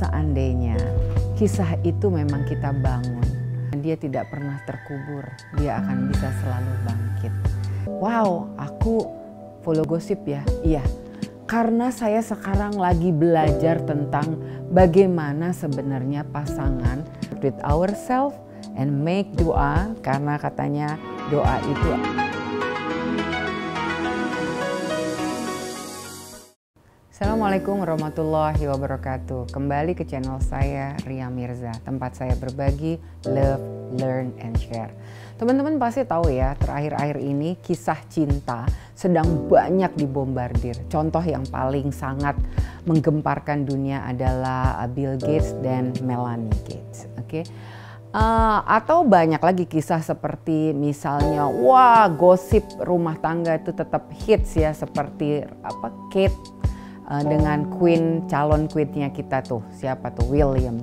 seandainya kisah itu memang kita bangun, dia tidak pernah terkubur, dia akan bisa selalu bangkit. Wow, aku follow gosip ya? Iya, karena saya sekarang lagi belajar tentang bagaimana sebenarnya pasangan with ourselves and make doa, karena katanya doa itu. Assalamualaikum warahmatullahi wabarakatuh. Kembali ke channel saya, Ria Mirza, tempat saya berbagi, love, learn, and share. Teman-teman pasti tahu ya, terakhir-akhir ini kisah cinta sedang banyak dibombardir. Contoh yang paling sangat menggemparkan dunia adalah Bill Gates dan Melanie Gates. Oke. Atau banyak lagi kisah seperti misalnya, wah, gosip rumah tangga itu tetap hits ya, seperti Kate dengan calon queennya kita tuh, siapa tuh, William.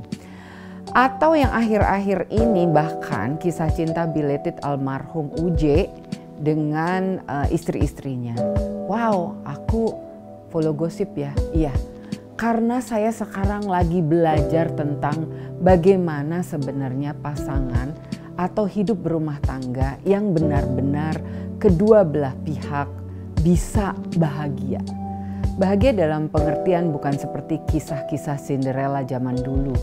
Atau yang akhir-akhir ini bahkan kisah cinta belated almarhum UJ dengan istri-istrinya. Wow, aku follow gosip ya? Iya, karena saya sekarang lagi belajar tentang bagaimana sebenarnya pasangan atau hidup berumah tangga yang benar-benar kedua belah pihak bisa bahagia. Bahagia dalam pengertian bukan seperti kisah-kisah Cinderella zaman dulu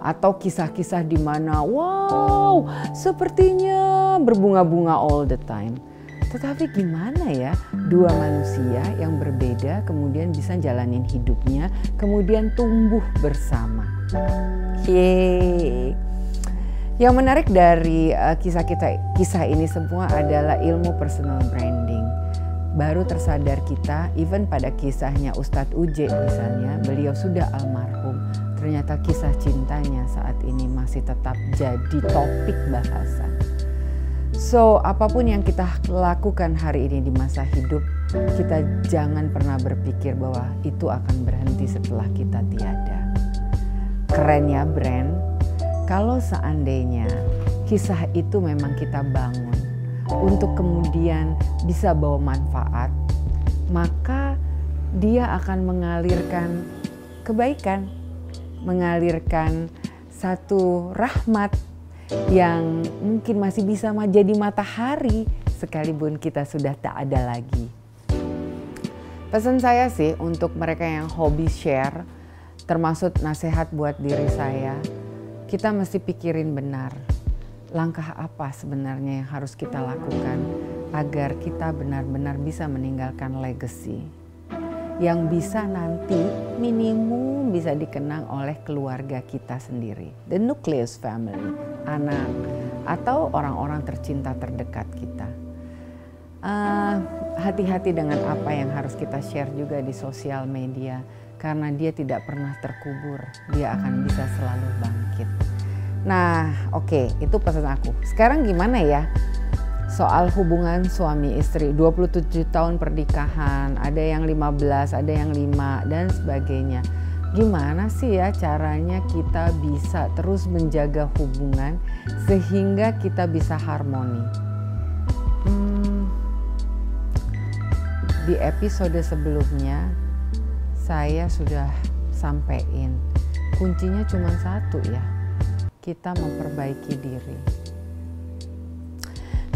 atau kisah-kisah di mana wow, sepertinya berbunga-bunga all the time. Tetapi gimana ya dua manusia yang berbeda kemudian bisa jalanin hidupnya, kemudian tumbuh bersama. Yeay. Yang menarik dari kisah ini semua adalah ilmu personal branding. Baru tersadar kita, even pada kisahnya Ustadz UJ misalnya, beliau sudah almarhum. Ternyata kisah cintanya saat ini masih tetap jadi topik bahasan. So, apapun yang kita lakukan hari ini di masa hidup, kita jangan pernah berpikir bahwa itu akan berhenti setelah kita tiada. Keren ya brand, kalau seandainya kisah itu memang kita bangun untuk kemudian bisa bawa manfaat, maka dia akan mengalirkan kebaikan, mengalirkan satu rahmat yang mungkin masih bisa jadi matahari sekalipun kita sudah tak ada lagi. Pesan saya sih untuk mereka yang hobi share, termasuk nasihat buat diri saya, kita mesti pikirin benar. Langkah apa sebenarnya yang harus kita lakukan agar kita benar-benar bisa meninggalkan legacy yang bisa nanti minimum bisa dikenang oleh keluarga kita sendiri, the nucleus family, anak atau orang-orang tercinta terdekat kita. Hati-hati dengan apa yang harus kita share juga di sosial media, karena dia tidak pernah terkubur, dia akan bisa selalu bangkit. Nah, oke, itu pesan aku. Sekarang gimana ya soal hubungan suami istri, 27 tahun pernikahan, ada yang 15, ada yang 5 dan sebagainya. Gimana sih ya caranya kita bisa terus menjaga hubungan sehingga kita bisa harmoni? Di episode sebelumnya saya sudah sampaikan kuncinya cuma satu ya. Kita memperbaiki diri.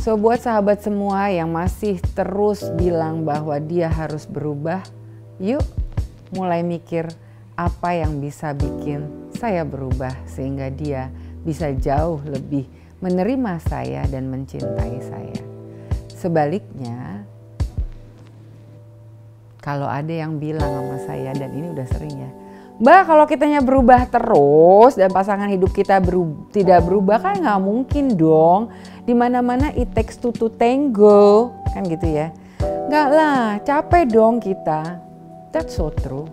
So buat sahabat semua yang masih terus bilang bahwa dia harus berubah, yuk mulai mikir apa yang bisa bikin saya berubah sehingga dia bisa jauh lebih menerima saya dan mencintai saya. Sebaliknya, kalau ada yang bilang sama saya, dan ini udah sering ya, Mbak, kalau kitanya berubah terus dan pasangan hidup kita tidak berubah kan nggak mungkin dong. Di mana-mana it takes two to tango, kan gitu ya. Nggak lah, capek dong kita. That's so true.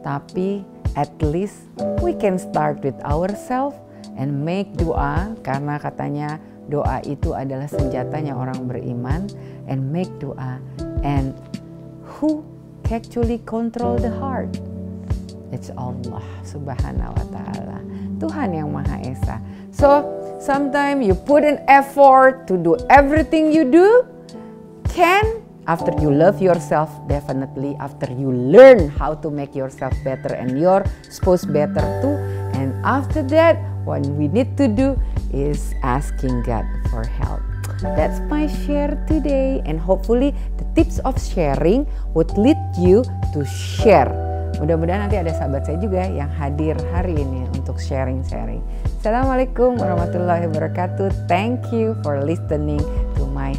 Tapi at least we can start with ourselves and make doa, karena katanya doa itu adalah senjatanya orang beriman, and make doa. And who actually control the heart? It's Allah subhanahu wa ta'ala, Tuhan yang Maha Esa. So sometimes you put an effort to do everything you do, after you love yourself, definitely after you learn how to make yourself better and your spouse better too, And after that, what we need to do is asking God for help. That's my share today, and hopefully the tips of sharing would lead you to share. Mudah-mudahan nanti ada sahabat saya juga yang hadir hari ini untuk sharing-sharing. Assalamualaikum warahmatullahi wabarakatuh. Thank you for listening to my